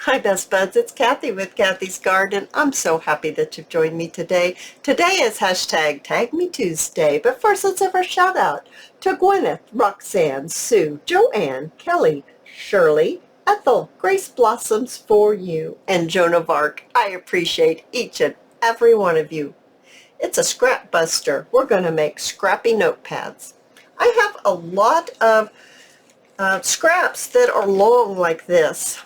Hi Best Buds, it's Cathy with Cathy's Garden. I'm so happy that you've joined me today. Today is hashtag tagmetuesday, but first let's have our shout out to Gwyneth, Roxanne, Sue, Joanne, Kelly, Shirley, Ethel, Grace Blossoms for you, and Joan of Arc. I appreciate each and every one of you. It's a scrap buster. We're going to make scrappy notepads. I have a lot of scraps that are long like this,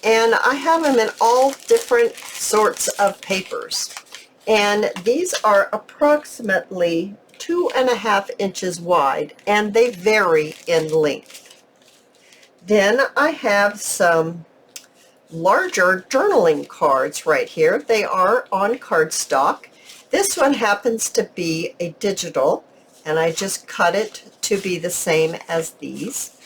and I have them in all different sorts of papers, and these are approximately 2.5 inches wide, and they vary in length. Then I have some larger journaling cards right here. They are on cardstock. This one happens to be a digital, and I just cut it to be the same as these.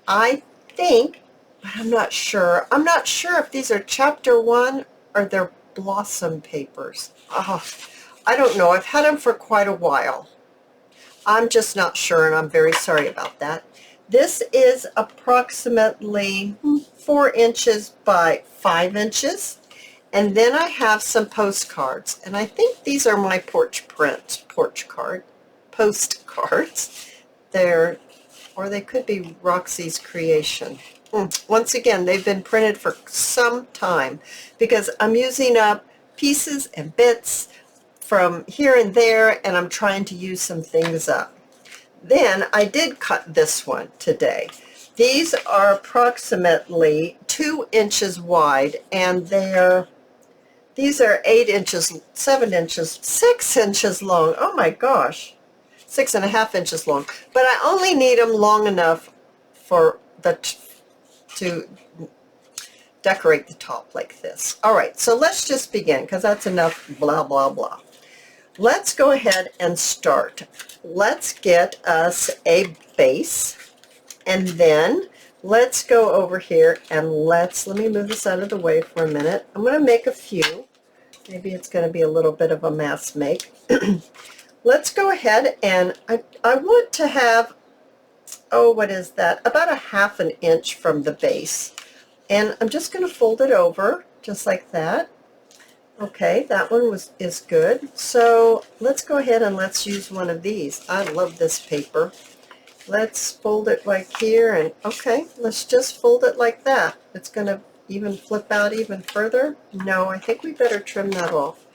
I think, but I'm not sure. I'm not sure if these are chapter 1 or they're blossom papers. Oh, I don't know. I've had them for quite a while. I'm just not sure, and I'm very sorry about that. This is approximately 4 inches by 5 inches. And then I have some postcards, and I think these are my postcards. Or they could be Roxy's creation. Once again, they've been printed for some time because I'm using up pieces and bits from here and there, and I'm trying to use some things up. Then I did cut this one today. These are approximately 2 inches wide, and these are 8 inches, 7 inches, 6 inches long. Oh my gosh. 6.5 inches long, but I only need them long enough for to decorate the top like this. All right, so let's just begin because that's enough blah, blah, blah. Let's go ahead and start. Let's get us a base, and then let's go over here and let me move this out of the way for a minute. I'm going to make a few. Maybe it's going to be a little bit of a mass make. Let's go ahead, and I want to have, what is that? About 1/2 inch from the base. And I'm just going to fold it over just like that. Okay, that one is good. So let's go ahead and let's use one of these. I love this paper. Let's fold it like here, and okay, let's just fold it like that. It's going to even flip out even further. No, I think we better trim that off.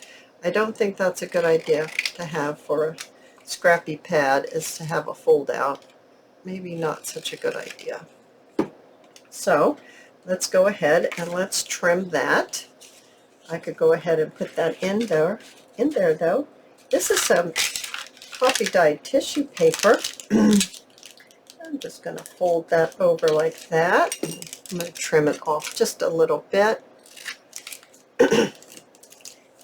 I don't think that's a good idea to have for a scrappy pad, is to have a fold out. Maybe not such a good idea. So let's go ahead and let's trim that. I could go ahead and put that in there though. This is some coffee dyed tissue paper. I'm just going to fold that over like that. I'm going to trim it off just a little bit.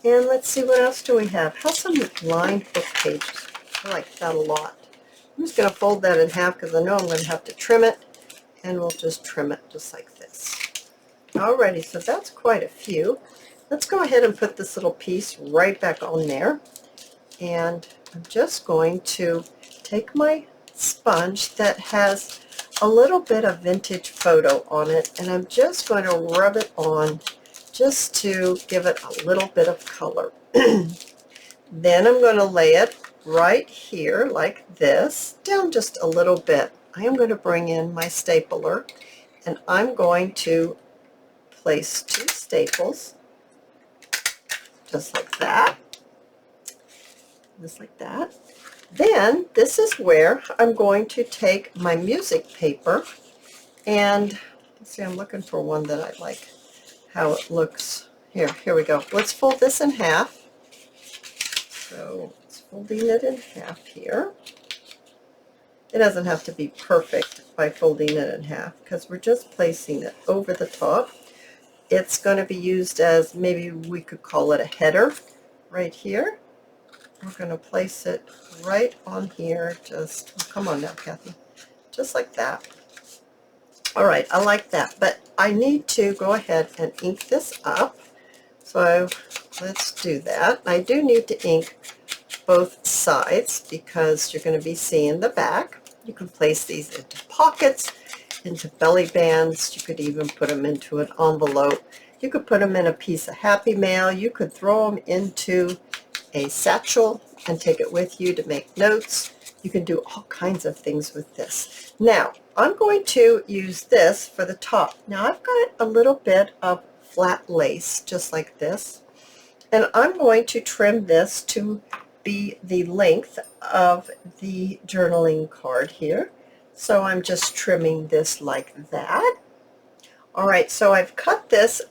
And let's see, what else do we have? Have some lined book pages. I like that a lot. I'm just going to fold that in half because I know I'm going to have to trim it, and we'll just trim it just like this. Alrighty, so that's quite a few. Let's go ahead and put this little piece right back on there. And I'm just going to take my sponge that has a little bit of vintage photo on it, and I'm just going to rub it on just to give it a little bit of color. Then I'm going to lay it right here like this, down just a little bit. I am going to bring in my stapler, and I'm going to place 2 staples, just like that, just like that. Then this is where I'm going to take my music paper, and let's see, I'm looking for one that I like how it looks. Here we go. Let's fold this in half. So it's folding it in half here. It doesn't have to be perfect by folding it in half because we're just placing it over the top. It's going to be used as, maybe we could call it a header right here. We're going to place it right on here. Just, come on now, Cathy. Just like that. All right, I like that, but I need to go ahead and ink this up. So let's do that. I do need to ink both sides because you're going to be seeing the back. You can place these into pockets, into belly bands. You could even put them into an envelope. You could put them in a piece of Happy Mail. You could throw them into a satchel and take it with you to make notes. You can do all kinds of things with this. Now, I'm going to use this for the top. Now, I've got a little bit of flat lace, just like this, and I'm going to trim this to be the length of the journaling card here. So I'm just trimming this like that. All right, so I've cut this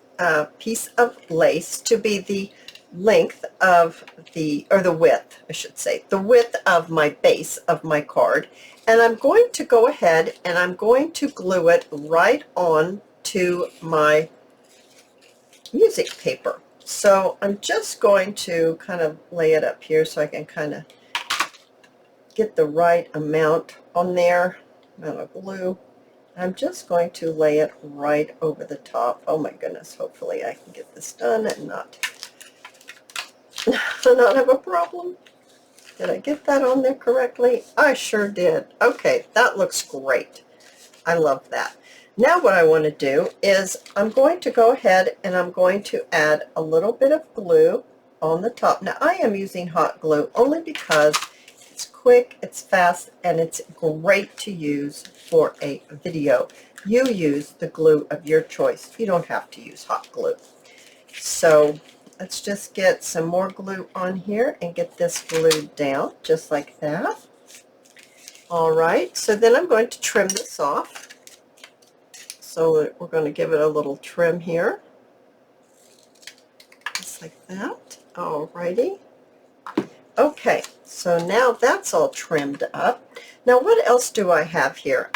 piece of lace to be the length of the width, I should say, the width of my base of my card. And I'm going to go ahead and I'm going to glue it right on to my music paper. So I'm just going to kind of lay it up here so I can kind of get the right amount on there, amount of glue. I'm just going to lay it right over the top. Oh my goodness, hopefully I can get this done and not have a problem. Did I get that on there correctly? I sure did. Okay, that looks great. I love that. Now what I want to do is I'm going to go ahead and I'm going to add a little bit of glue on the top. Now I am using hot glue only because it's quick, it's fast, and it's great to use for a video. You use the glue of your choice. You don't have to use hot glue. So let's just get some more glue on here and get this glued down just like that. All right, so then I'm going to trim this off. So we're going to give it a little trim here, just like that. All righty. Okay, so now that's all trimmed up. Now what else do I have here?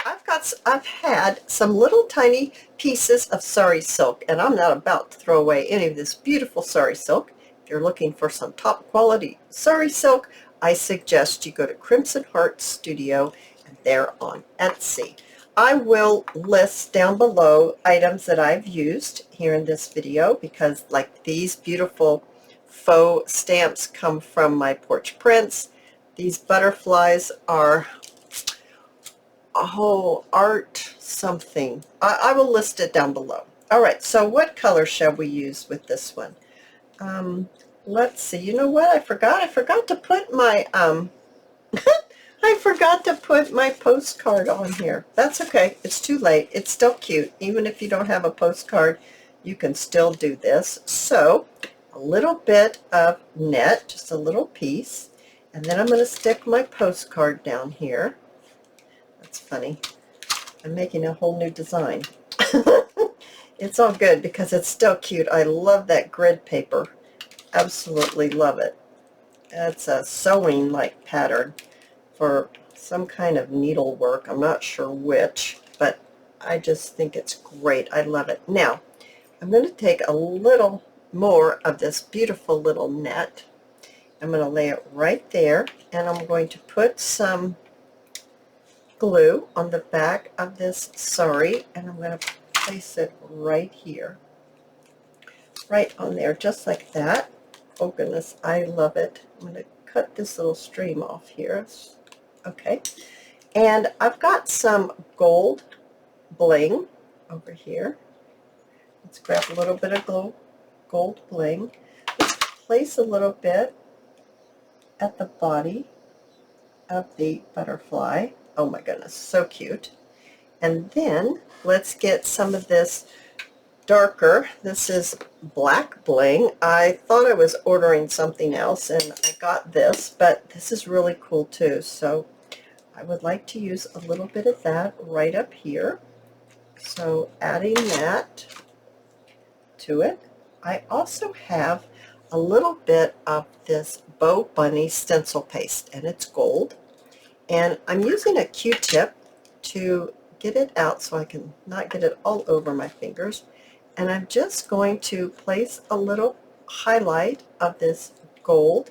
I've had some little tiny pieces of Sari silk, and I'm not about to throw away any of this beautiful Sari silk. If you're looking for some top quality Sari silk, I suggest you go to Crimson Heart Studio, and they're on Etsy. I will list down below items that I've used here in this video, because like these beautiful faux stamps come from my Porch prints. These butterflies are a whole art something. I will list it down below. All right, so what color shall we use with this one? Let's see. You know what? I forgot to put my I forgot to put my postcard on here. That's okay. It's too late. It's still cute. Even if you don't have a postcard, you can still do this. So a little bit of net, just a little piece, and then I'm going to stick my postcard down here. That's funny. I'm making a whole new design. It's all good because it's still cute. I love that grid paper. Absolutely love it. It's a sewing like pattern for some kind of needlework. I'm not sure which, but I just think it's great. I love it. Now, I'm going to take a little more of this beautiful little net. I'm going to lay it right there, and I'm going to put some glue on the back of this Sari, and I'm going to place it right here, right on there, just like that. Oh goodness, I love it. I'm going to cut this little stream off here. Okay, and I've got some gold bling over here. Let's grab a little bit of gold bling. Let's place a little bit at the body of the butterfly. Oh my goodness, so cute. And then let's get some of this darker. This is black bling. I thought I was ordering something else and I got this, but this is really cool too. So I would like to use a little bit of that right up here. So adding that to it. I also have a little bit of this Bow Bunny stencil paste, and it's gold. And I'm using a Q-tip to get it out so I can not get it all over my fingers. And I'm just going to place a little highlight of this gold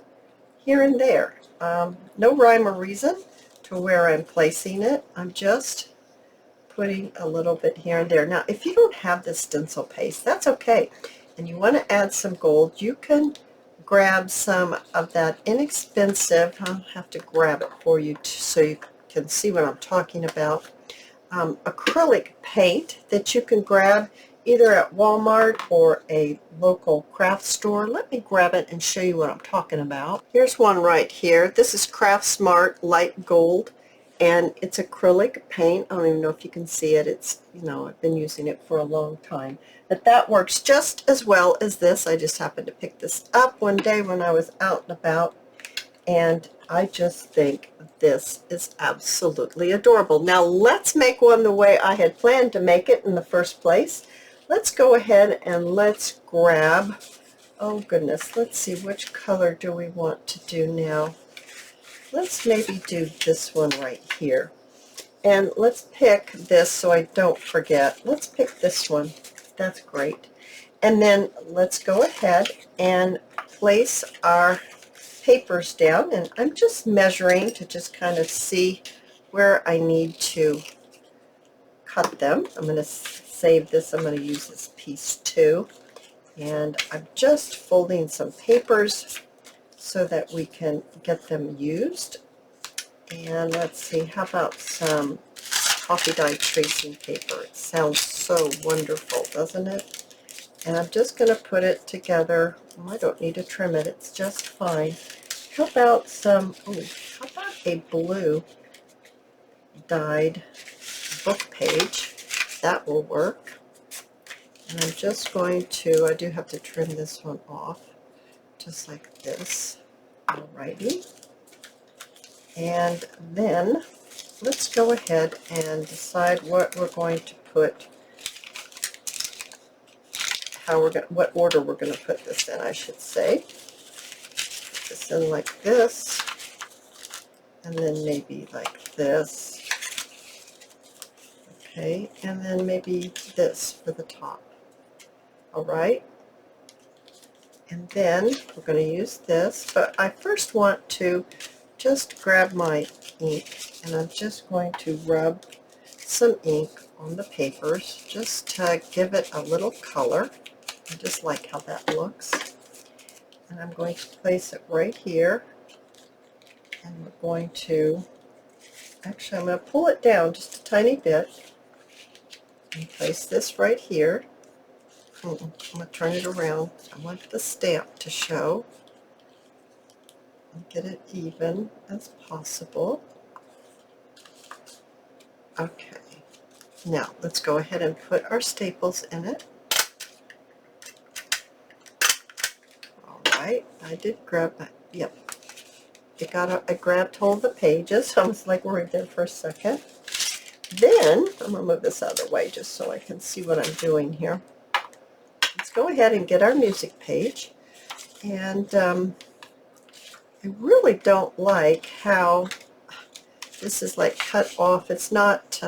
here and there. No rhyme or reason to where I'm placing it. I'm just putting a little bit here and there. Now, if you don't have this stencil paste, that's okay. And you want to add some gold, you can grab some of that inexpensive, I'll have to grab it for you so you can see what I'm talking about. acrylic paint that you can grab either at Walmart or a local craft store. Let me grab it and show you what I'm talking about. Here's one right here. This is Craft Smart Light Gold, and it's acrylic paint. I don't even know if you can see it. It's, you know, I've been using it for a long time. But that works just as well as this. I just happened to pick this up one day when I was out and about, and I just think this is absolutely adorable. Now let's make one the way I had planned to make it in the first place. Let's go ahead and let's grab, oh goodness, let's see, which color do we want to do now? Let's maybe do this one right here. And let's pick this so I don't forget. Let's pick this one. That's great. And then let's go ahead and place our papers down, and I'm just measuring to just kind of see where I need to cut them. I'm going to save this. I'm going to use this piece too, and I'm just folding some papers so that we can get them used. And let's see, how about some coffee dye tracing paper? It sounds so wonderful, doesn't it? And I'm just going to put it together. Oh, I don't need to trim it, it's just fine. How about some, oh, how about a blue dyed book page? That will work. And I'm just going to, I do have to trim this one off, just like this. Alrighty. And then let's go ahead and decide what we're going to put, how we're going, what order we're going to put this in, I should say. Put this in like this, and then maybe like this. Okay, and then maybe this for the top. All right. And then we're going to use this, but I first want to just grab my ink, and I'm just going to rub some ink on the papers just to give it a little color. I just like how that looks. And I'm going to place it right here, and we're going to, actually I'm going to pull it down just a tiny bit and place this right here. I'm going to turn it around. I want the stamp to show and get it even as possible. Okay, now let's go ahead and put our staples in it. All right, I did grab that. Yep, I grabbed hold of the pages. I was like worried there for a second. Then I'm going to move this out of the way just so I can see what I'm doing here. Let's go ahead and get our music page. And I really don't like how this is like cut off. It's not,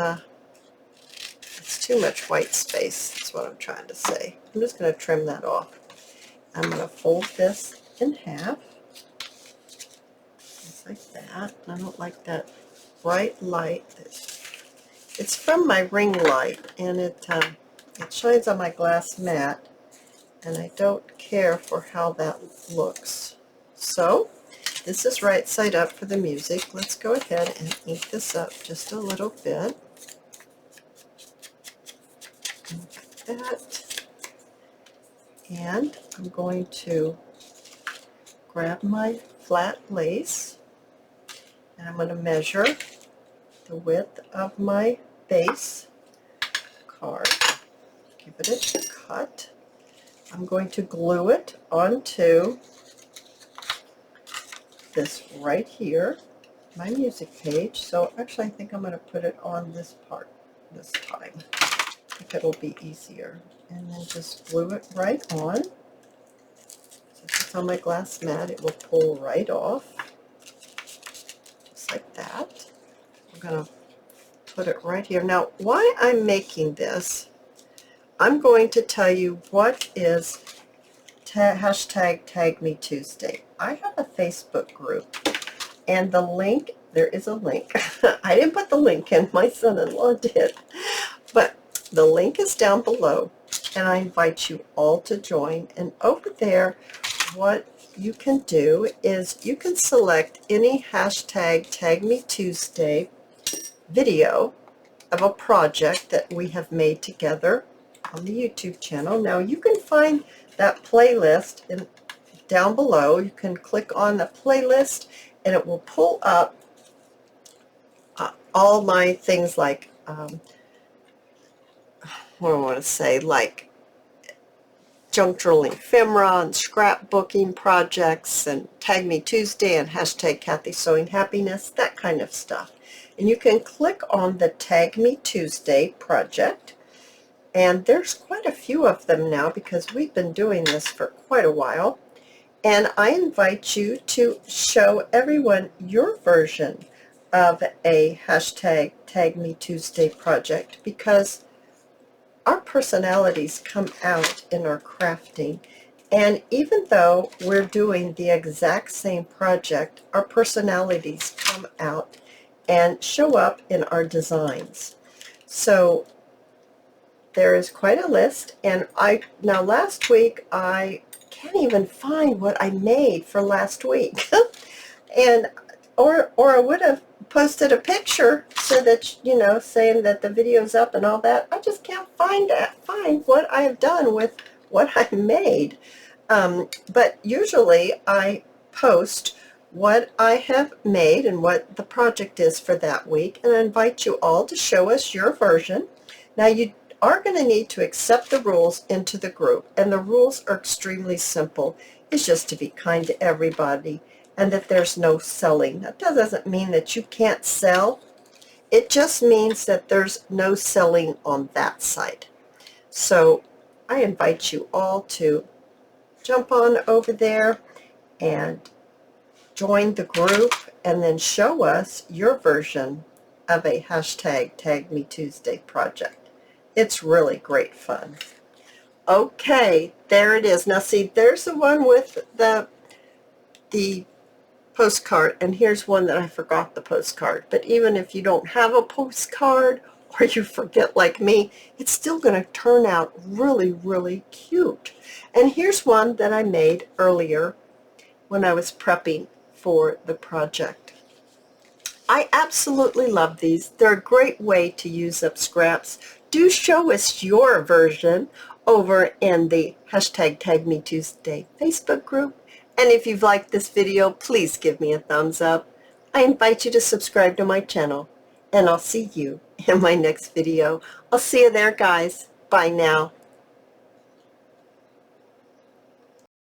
it's too much white space. That's what I'm trying to say. I'm just going to trim that off. I'm going to fold this in half, just like that. I don't like that bright light. It's from my ring light, and it shines on my glass mat, and I don't care for how that looks. So this is right side up for the music. Let's go ahead and ink this up just a little bit. Like that. And I'm going to grab my flat lace, and I'm going to measure the width of my base card. Give it a cut. I'm going to glue it onto this right here, my music page. So actually I think I'm going to put it on this part this time. I think it'll be easier. And then just glue it right on. So if it's on my glass mat, it will pull right off. Just like that. We're going to put it right here. Now, why I'm making this, I'm going to tell you what is hashtag #TagMeTuesday. I have a Facebook group, and the link, there is a link. I didn't put the link in, my son-in-law did, but the link is down below, and I invite you all to join. And over there, what you can do is you can select any hashtag #TagMeTuesday video, of a project that we have made together on the YouTube channel. Now you can find that playlist down below. You can click on the playlist and it will pull up all my things like, what do I want to say, like junk drilling ephemera and scrapbooking projects and Tag Me Tuesday and hashtag Cathy Sewing Happiness, that kind of stuff. And you can click on the Tag Me Tuesday project, and there's quite a few of them now because we've been doing this for quite a while. And I invite you to show everyone your version of a hashtag Tag Me Tuesday project, because our personalities come out in our crafting. And even though we're doing the exact same project, our personalities come out and show up in our designs. So there is quite a list, and now last week I can't even find what I made for last week. And or I would have posted a picture so that, you know, saying that the video's up and all that. I just can't find what I have done with what I made. But usually I post what I have made and what the project is for that week, and I invite you all to show us your version. Now you are going to need to accept the rules into the group, and the rules are extremely simple. It's just to be kind to everybody, and that there's no selling. That doesn't mean that you can't sell. It just means that there's no selling on that side. So I invite you all to jump on over there and join the group, and then show us your version of a hashtag Tag Me Tuesday project. It's really great fun. Okay, there it is. Now see, there's the one with the postcard, and here's one that I forgot the postcard. But even if you don't have a postcard, or you forget like me, it's still going to turn out really, really cute. And here's one that I made earlier when I was prepping for the project. I absolutely love these. They're a great way to use up scraps. Do show us your version over in the hashtag Tag Me Tuesday Facebook group. And if you've liked this video, please give me a thumbs up. I invite you to subscribe to my channel, and I'll see you in my next video. I'll see you there, guys. Bye now.